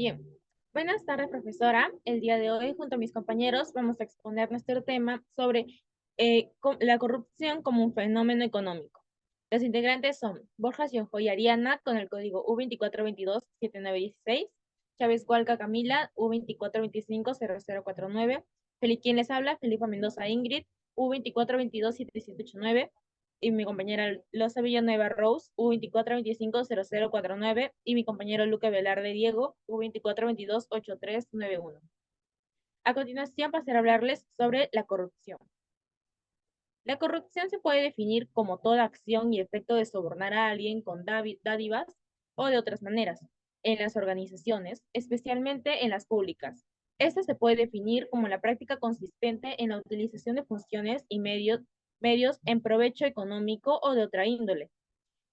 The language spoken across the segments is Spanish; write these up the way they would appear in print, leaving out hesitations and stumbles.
Bien, buenas tardes, profesora. El día de hoy, junto a mis compañeros, vamos a exponer nuestro tema sobre la corrupción como un fenómeno económico. Los integrantes son Borja Sionjo y Ariana con el código U24227916, Chávez Hualca Camila U24250049, quien les habla, Felipa Mendoza Ingrid U24227789, y mi compañera Loza Villanueva Rose, U24250049, y mi compañero Luca Velarde Diego, U24228391. A continuación pasaré a hablarles sobre la corrupción. La corrupción se puede definir como toda acción y efecto de sobornar a alguien con dádivas o de otras maneras, en las organizaciones, especialmente en las públicas. Esta se puede definir como la práctica consistente en la utilización de funciones y medios en provecho económico o de otra índole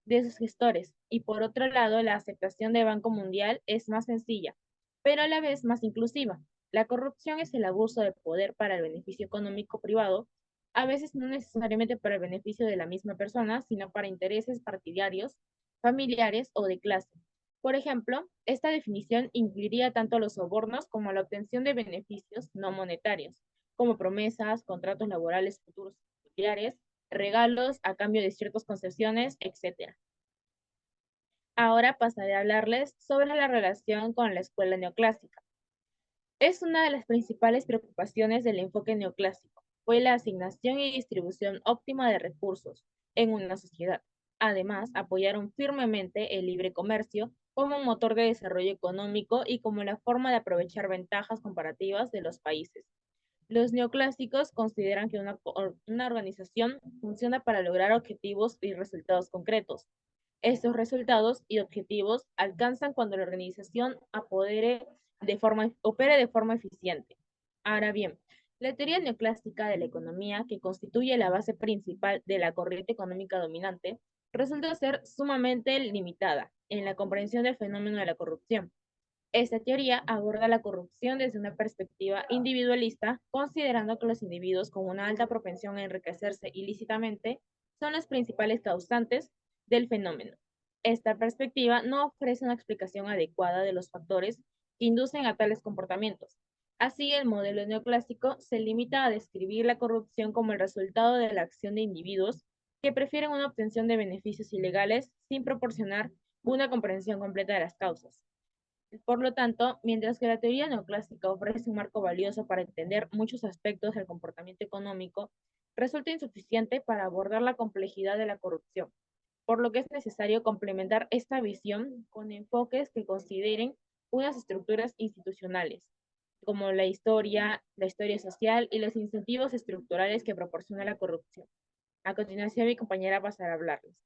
de sus gestores. Y por otro lado, la aceptación de Banco Mundial es más sencilla, pero a la vez más inclusiva. La corrupción es el abuso de poder para el beneficio económico privado, a veces no necesariamente para el beneficio de la misma persona, sino para intereses partidarios, familiares o de clase. Por ejemplo, esta definición incluiría tanto los sobornos como la obtención de beneficios no monetarios, como promesas, contratos laborales futuros familiares, regalos a cambio de ciertas concesiones, etc. Ahora pasaré a hablarles sobre la relación con la escuela neoclásica. Es una de las principales preocupaciones del enfoque neoclásico, fue la asignación y distribución óptima de recursos en una sociedad. Además, apoyaron firmemente el libre comercio como un motor de desarrollo económico y como la forma de aprovechar ventajas comparativas de los países. Los neoclásicos consideran que una organización funciona para lograr objetivos y resultados concretos. Estos resultados y objetivos alcanzan cuando la organización opere de forma eficiente. Ahora bien, la teoría neoclásica de la economía, que constituye la base principal de la corriente económica dominante, resulta ser sumamente limitada en la comprensión del fenómeno de la corrupción. Esta teoría aborda la corrupción desde una perspectiva individualista, considerando que los individuos con una alta propensión a enriquecerse ilícitamente son los principales causantes del fenómeno. Esta perspectiva no ofrece una explicación adecuada de los factores que inducen a tales comportamientos. Así, el modelo neoclásico se limita a describir la corrupción como el resultado de la acción de individuos que prefieren una obtención de beneficios ilegales sin proporcionar una comprensión completa de las causas. Por lo tanto, mientras que la teoría neoclásica ofrece un marco valioso para entender muchos aspectos del comportamiento económico, resulta insuficiente para abordar la complejidad de la corrupción, por lo que es necesario complementar esta visión con enfoques que consideren unas estructuras institucionales, como la historia social y los incentivos estructurales que proporciona la corrupción. A continuación, mi compañera pasará a hablarles.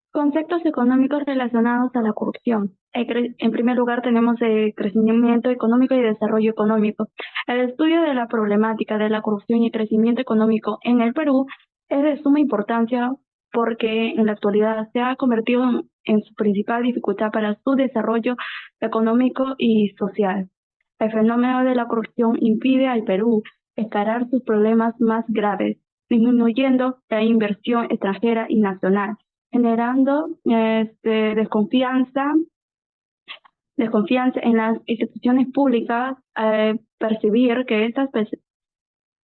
Conceptos económicos relacionados a la corrupción. En primer lugar, tenemos el crecimiento económico y desarrollo económico. El estudio de la problemática de la corrupción y crecimiento económico en el Perú es de suma importancia porque en la actualidad se ha convertido en su principal dificultad para su desarrollo económico y social. El fenómeno de la corrupción impide al Perú encarar sus problemas más graves, disminuyendo la inversión extranjera y nacional, generando desconfianza en las instituciones públicas, percibir que estas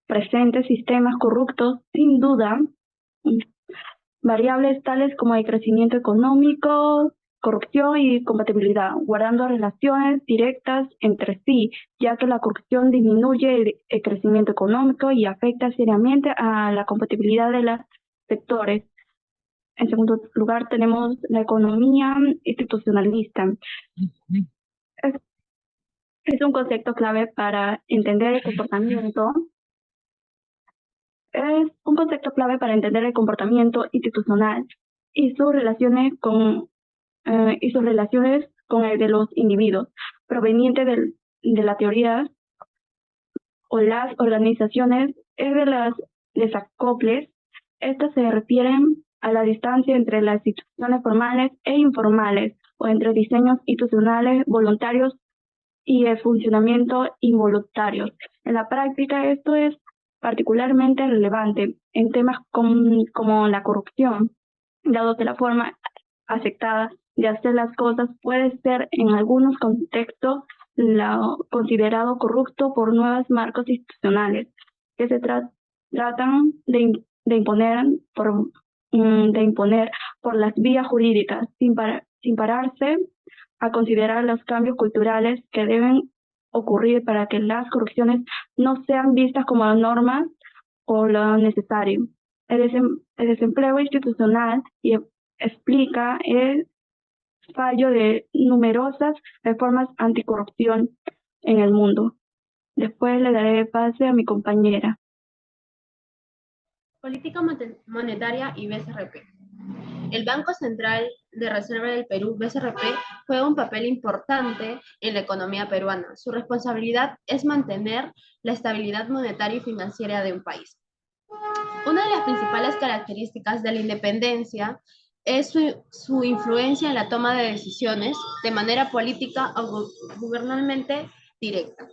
presentes sistemas corruptos, sin duda, variables tales como el crecimiento económico, corrupción y compatibilidad, guardando relaciones directas entre sí, ya que la corrupción disminuye el crecimiento económico y afecta seriamente a la compatibilidad de los sectores. En segundo lugar, tenemos la economía institucionalista. Es, es un concepto clave para entender el comportamiento. Es un concepto clave para entender el comportamiento institucional y sus relaciones con el de los individuos, proveniente de la teoría o las organizaciones es de las desacoples. Estas se refieren a la distancia entre las instituciones formales e informales o entre diseños institucionales voluntarios y el funcionamiento involuntario. En la práctica, esto es particularmente relevante en temas como la corrupción, dado que la forma aceptada de hacer las cosas puede ser en algunos contextos considerado corrupto por nuevos marcos institucionales que tratan de imponer por las vías jurídicas sin pararse a considerar los cambios culturales que deben ocurrir para que las corrupciones no sean vistas como la norma o lo necesario. El desempleo institucional explica el fallo de numerosas reformas anticorrupción en el mundo. Después le daré pase a mi compañera. Política monetaria y BCRP. El Banco Central de Reserva del Perú, BCRP, juega un papel importante en la economía peruana. Su responsabilidad es mantener la estabilidad monetaria y financiera de un país. Una de las principales características de la independencia es su influencia en la toma de decisiones de manera política o gubernamentalmente directa.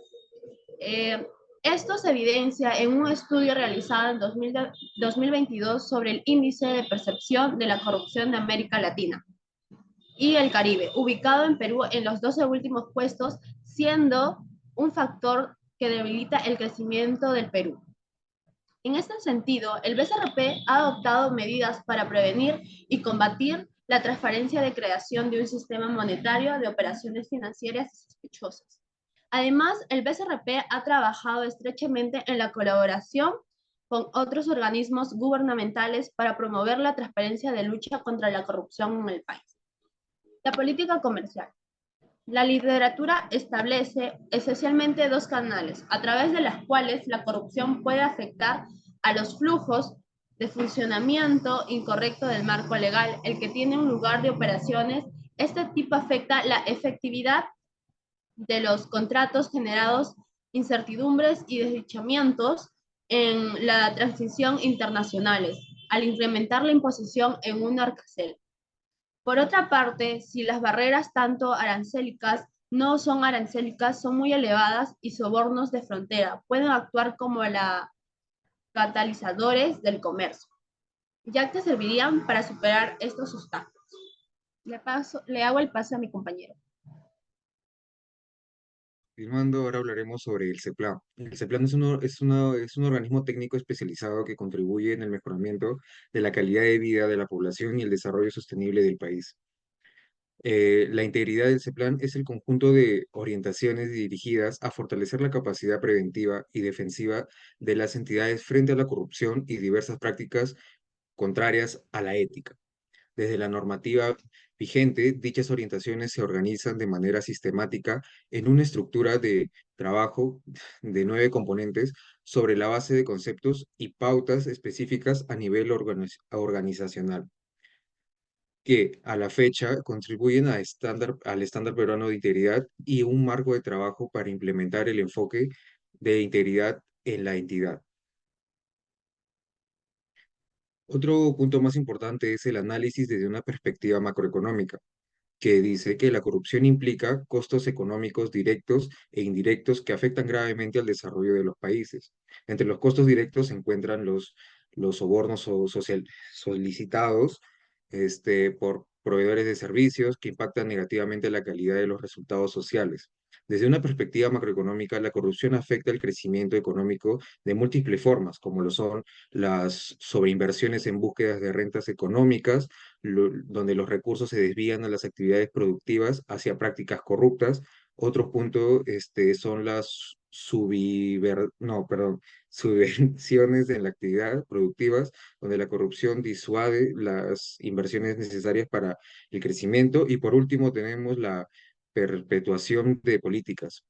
Esto se evidencia en un estudio realizado en 2022 sobre el índice de percepción de la corrupción de América Latina y el Caribe, ubicado en Perú en los 12 últimos puestos, siendo un factor que debilita el crecimiento del Perú. En este sentido, el BCRP ha adoptado medidas para prevenir y combatir la transparencia de creación de un sistema monetario de operaciones financieras sospechosas. Además, el BCRP ha trabajado estrechamente en la colaboración con otros organismos gubernamentales para promover la transparencia de lucha contra la corrupción en el país. La política comercial. La literatura establece esencialmente dos canales, a través de los cuales la corrupción puede afectar a los flujos de funcionamiento incorrecto del marco legal, el que tiene un lugar de operaciones. Este tipo afecta la efectividad de los contratos generados incertidumbres y desdichamientos en la transición internacionales, al incrementar la imposición en un arancel. Por otra parte, si las barreras tanto arancélicas no son arancélicas, son muy elevadas y sobornos de frontera pueden actuar como catalizadores del comercio, ya que servirían para superar estos obstáculos. Le hago el paso a mi compañero. Continuando, ahora hablaremos sobre el CEPLAN. El CEPLAN es un organismo técnico especializado que contribuye en el mejoramiento de la calidad de vida de la población y el desarrollo sostenible del país. La integridad del CEPLAN es el conjunto de orientaciones dirigidas a fortalecer la capacidad preventiva y defensiva de las entidades frente a la corrupción y diversas prácticas contrarias a la ética. Desde la normativa vigente, dichas orientaciones se organizan de manera sistemática en una estructura de trabajo de 9 componentes sobre la base de conceptos y pautas específicas a nivel organizacional, que a la fecha contribuyen al estándar peruano de integridad y un marco de trabajo para implementar el enfoque de integridad en la entidad. Otro punto más importante es el análisis desde una perspectiva macroeconómica, que dice que la corrupción implica costos económicos directos e indirectos que afectan gravemente al desarrollo de los países. Entre los costos directos se encuentran los sobornos solicitados por proveedores de servicios que impactan negativamente la calidad de los resultados sociales. Desde una perspectiva macroeconómica, la corrupción afecta el crecimiento económico de múltiples formas, como lo son las sobreinversiones en búsquedas de rentas económicas, donde los recursos se desvían a las actividades productivas hacia prácticas corruptas. Otro punto son las subvenciones en la actividad productivas, donde la corrupción disuade las inversiones necesarias para el crecimiento. Y por último tenemos la perpetuación de políticas.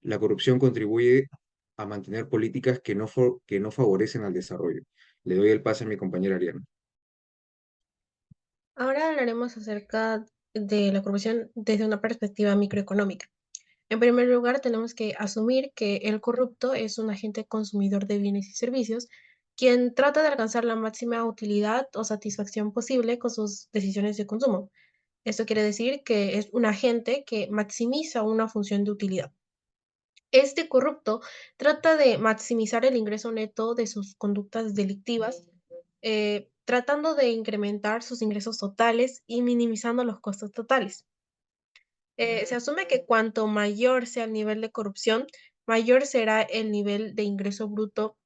La corrupción contribuye a mantener políticas que no favorecen al desarrollo. Le doy el pase a mi compañera Ariana. Ahora hablaremos acerca de la corrupción desde una perspectiva microeconómica. En primer lugar, tenemos que asumir que el corrupto es un agente consumidor de bienes y servicios, quien trata de alcanzar la máxima utilidad o satisfacción posible con sus decisiones de consumo. Esto quiere decir que es un agente que maximiza una función de utilidad. Este corrupto trata de maximizar el ingreso neto de sus conductas delictivas, tratando de incrementar sus ingresos totales y minimizando los costos totales. Se asume que cuanto mayor sea el nivel de corrupción, mayor será el nivel de ingreso bruto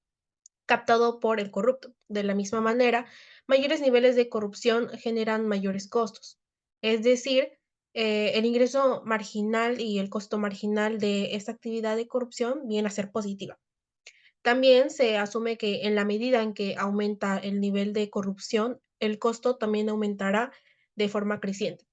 captado por el corrupto. De la misma manera, mayores niveles de corrupción generan mayores costos. Es decir, el ingreso marginal y el costo marginal de esta actividad de corrupción viene a ser positiva. También se asume que en la medida en que aumenta el nivel de corrupción, el costo también aumentará de forma creciente.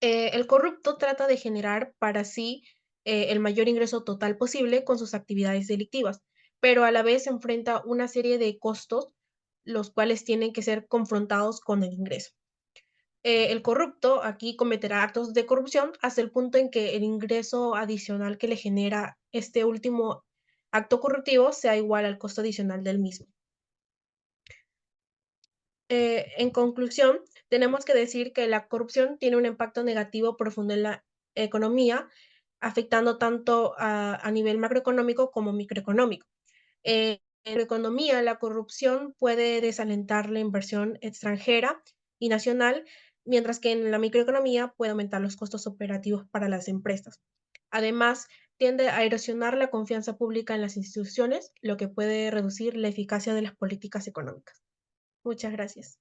El corrupto trata de generar para sí el mayor ingreso total posible con sus actividades delictivas, pero a la vez enfrenta una serie de costos, los cuales tienen que ser confrontados con el ingreso. El corrupto aquí cometerá actos de corrupción hasta el punto en que el ingreso adicional que le genera este último acto corruptivo sea igual al costo adicional del mismo. En conclusión, tenemos que decir que la corrupción tiene un impacto negativo profundo en la economía, afectando tanto a nivel macroeconómico como microeconómico. En la economía, la corrupción puede desalentar la inversión extranjera y nacional, mientras que en la microeconomía puede aumentar los costos operativos para las empresas. Además, tiende a erosionar la confianza pública en las instituciones, lo que puede reducir la eficacia de las políticas económicas. Muchas gracias.